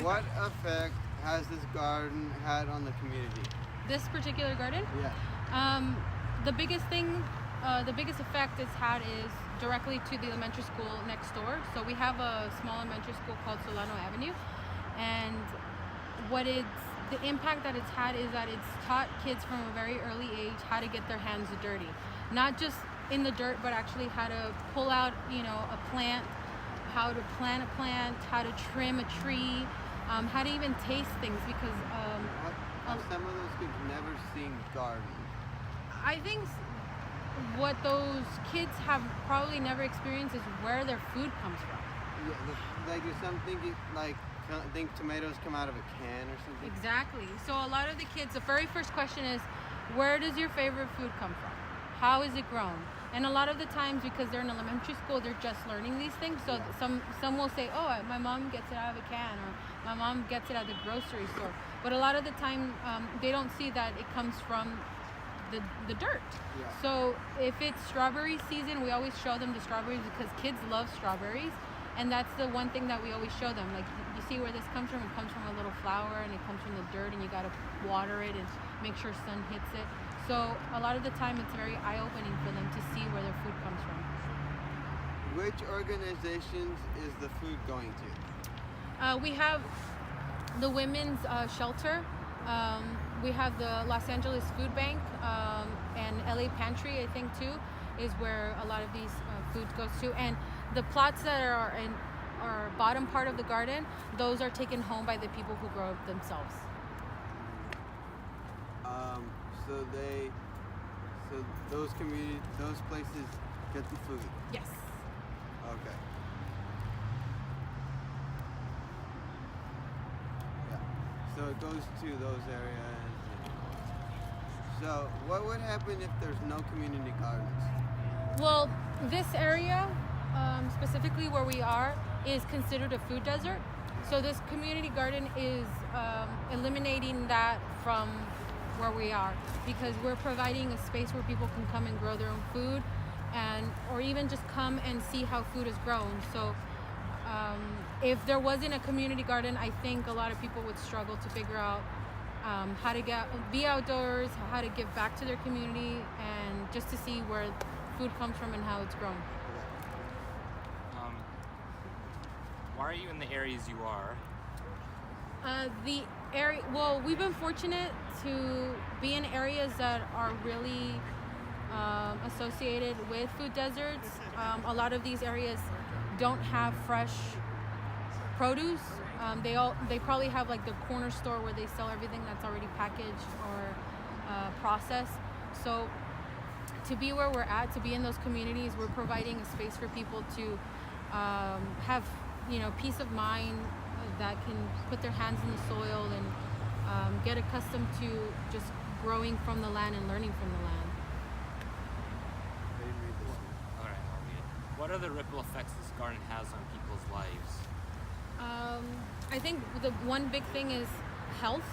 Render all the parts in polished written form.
What effect has this garden had on the community? This particular garden? Yeah. The biggest thing, the biggest effect it's had is directly to the elementary school next door. So we have a small elementary school called Solano Avenue, and the impact that it's had is that it's taught kids from a very early age how to get their hands dirty, not just in the dirt, but actually how to pull out, a plant, how to plant a plant, how to trim a tree, how to even taste things, because some of those kids never seen garden. I think what those kids have probably never experienced is where their food comes from. Yeah, like some think tomatoes come out of a can or something. Exactly. So a lot of the kids, the very first question is, where does your favorite food come from? How is it grown? And a lot of the times, because they're in elementary school, they're just learning these things. So some will say, oh, my mom gets it out of a can, or my mom gets it at the grocery store. But a lot of the time, they don't see that it comes from the dirt. Yeah. So if it's strawberry season, we always show them the strawberries, because kids love strawberries. And that's the one thing that we always show them. Like, you see where this comes from? It comes from a little flower, and it comes from the dirt, and you got to water it and make sure sun hits it. So a lot of the time, it's very eye-opening for them to see where their food comes from. Which organizations is the food going to? We have the Women's Shelter. We have the Los Angeles Food Bank, and LA Pantry, I think, too, is where a lot of these food goes to. And the plots that are in our bottom part of the garden, those are taken home by the people who grow it themselves. So those places get the food. Yes. Okay. Yeah. So it goes to those areas. So what would happen if there's no community gardens? Well, this area, specifically where we are, is considered a food desert. So this community garden is eliminating that from where we are, because we're providing a space where people can come and grow their own food, or even just come and see how food is grown. So if there wasn't a community garden, I think a lot of people would struggle to figure out how to be outdoors, how to give back to their community, and just to see where food comes from and how it's grown. Why are you in the areas you are? Well, we've been fortunate to be in areas that are really associated with food deserts. A lot of these areas don't have fresh produce. They probably have like the corner store where they sell everything that's already packaged or processed. So to be where we're at, to be in those communities, we're providing a space for people to have peace of mind, that can put their hands in the soil and get accustomed to just growing from the land and learning from the land. All right, I'll read it. What are the ripple effects this garden has on people's lives? I think the one big thing is health.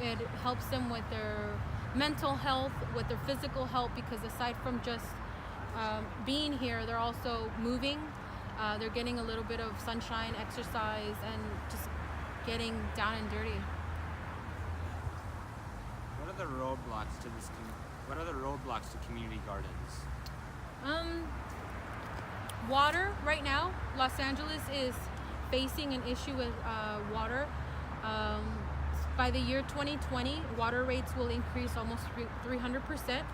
It helps them with their mental health, with their physical health, because aside from just being here, they're also moving. They're getting a little bit of sunshine, exercise, and just getting down and dirty. What are the roadblocks to community gardens? Water right now. Los Angeles is facing an issue with water. By the year 2020, water rates will increase almost 300%.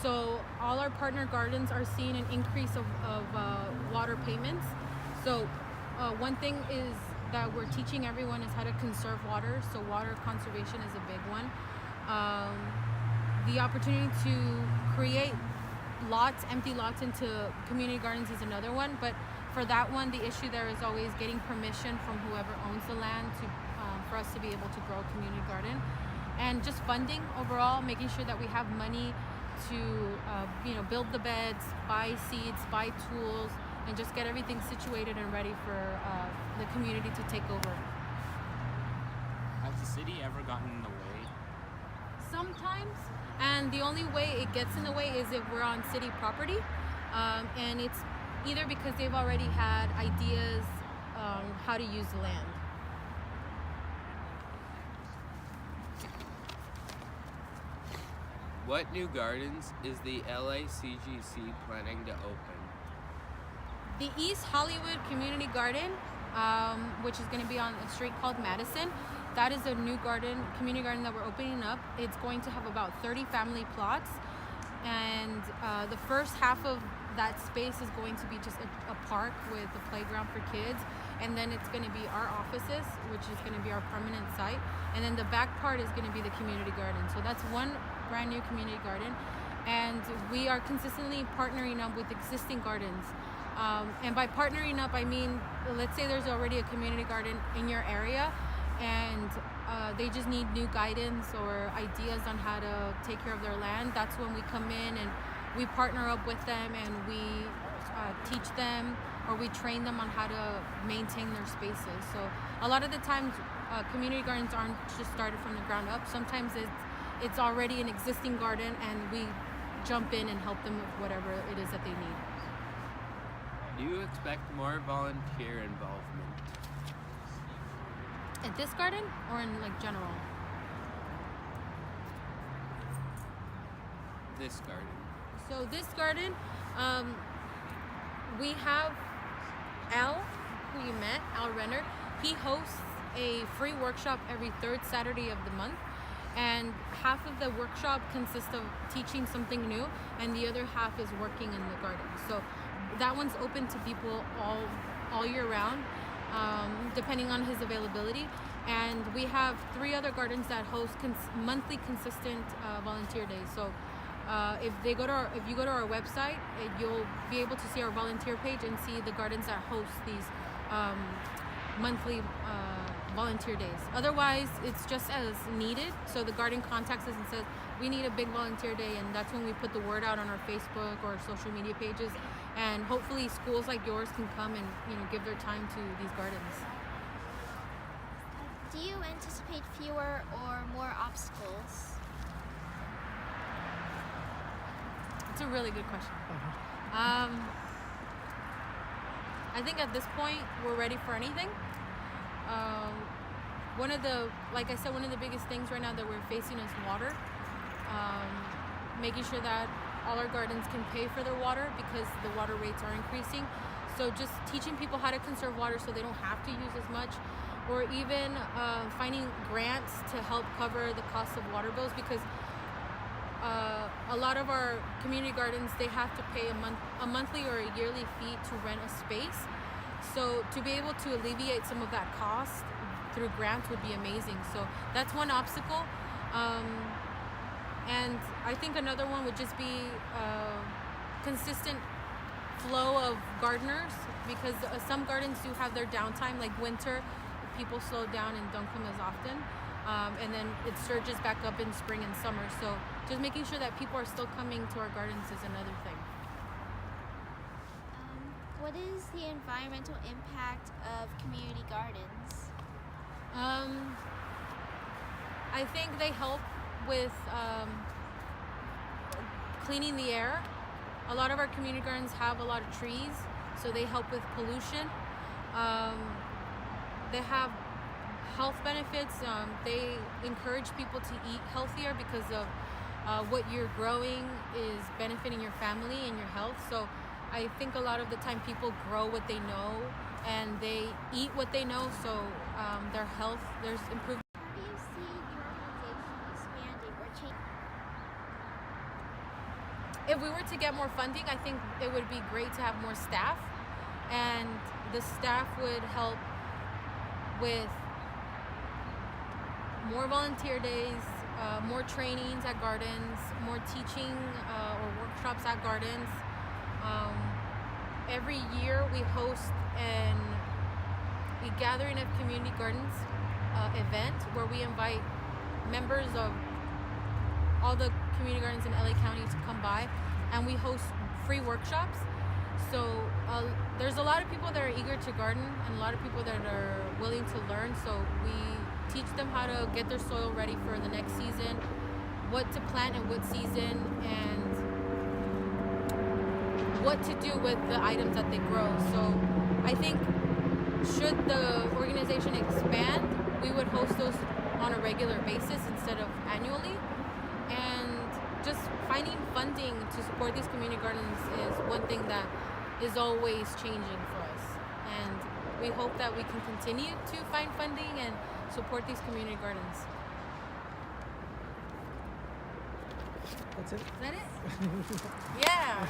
So all our partner gardens are seeing an increase of water payments. So one thing is that we're teaching everyone is how to conserve water. So water conservation is a big one. The opportunity to create empty lots into community gardens is another one. But for that one, the issue there is always getting permission from whoever owns the land for us to be able to grow a community garden. And just funding overall, making sure that we have money to build the beds, buy seeds, buy tools, and just get everything situated and ready for the community to take over. Has the city ever gotten in the way? Sometimes, and the only way it gets in the way is if we're on city property, and it's either because they've already had ideas how to use the land. What new gardens is the LACGC planning to open? The East Hollywood Community Garden, which is going to be on a street called Madison. That is a new community garden that we're opening up. It's going to have about 30 family plots, and the first half of that space is going to be just a park with a playground for kids, and then it's going to be our offices, which is going to be our permanent site, and then the back part is going to be the community garden. So that's one brand new community garden, and we are consistently partnering up with existing gardens. And by partnering up, I mean, let's say there's already a community garden in your area, and they just need new guidance or ideas on how to take care of their land. That's when we come in and we partner up with them, and we teach them or we train them on how to maintain their spaces. So a lot of the times, community gardens aren't just started from the ground up. Sometimes it's already an existing garden, and we jump in and help them with whatever it is that they need. Do you expect more volunteer involvement? At this garden or in like general? This garden. So this garden, we have Al, who you met, Al Renner. He hosts a free workshop every third Saturday of the month, and half of the workshop consists of teaching something new, and the other half is working in the garden. So that one's open to people all year round, depending on his availability. And we have 3 other gardens that host monthly consistent volunteer days. So if you go to our website, you'll be able to see our volunteer page and see the gardens that host these monthly volunteer days. Otherwise, it's just as needed. So the garden contacts us and says, we need a big volunteer day, and that's when we put the word out on our Facebook or social media pages, and hopefully schools like yours can come and give their time to these gardens. Do you anticipate fewer or more obstacles? It's a really good question. I think at this point we're ready for anything. One of the biggest things right now that we're facing is water. Making sure that all our gardens can pay for their water because the water rates are increasing. So just teaching people how to conserve water so they don't have to use as much, or even finding grants to help cover the cost of water bills, because a lot of our community gardens, they have to pay a monthly or a yearly fee to rent a space. So to be able to alleviate some of that cost through grants would be amazing. So that's one obstacle. And I think another one would just be consistent flow of gardeners, because some gardens do have their downtime, like winter, people slow down and don't come as often. And then it surges back up in spring and summer. So just making sure that people are still coming to our gardens is another thing. What is the environmental impact of community gardens? I think they help with cleaning the air. A lot of our community gardens have a lot of trees, so they help with pollution. They have health benefits. They encourage people to eat healthier because of what you're growing is benefiting your family and your health. So I think a lot of the time people grow what they know and they eat what they know, so their health, there's improvement. How do you see your organization expanding or changing? If we were to get more funding, I think it would be great to have more staff, and the staff would help with more volunteer days, more trainings at gardens, more teaching or workshops at gardens. Every year we host a gathering of community gardens event where we invite members of all the community gardens in LA County to come by, and we host free workshops. So there's a lot of people that are eager to garden and a lot of people that are willing to learn. So we teach them how to get their soil ready for the next season, what to plant in what season, and what to do with the items that they grow. So I think should the organization expand, we would host those on a regular basis instead of annually, and just funding to support these community gardens is one thing that is always changing for us. And we hope that we can continue to find funding and support these community gardens. That's it. Is that it? Yeah.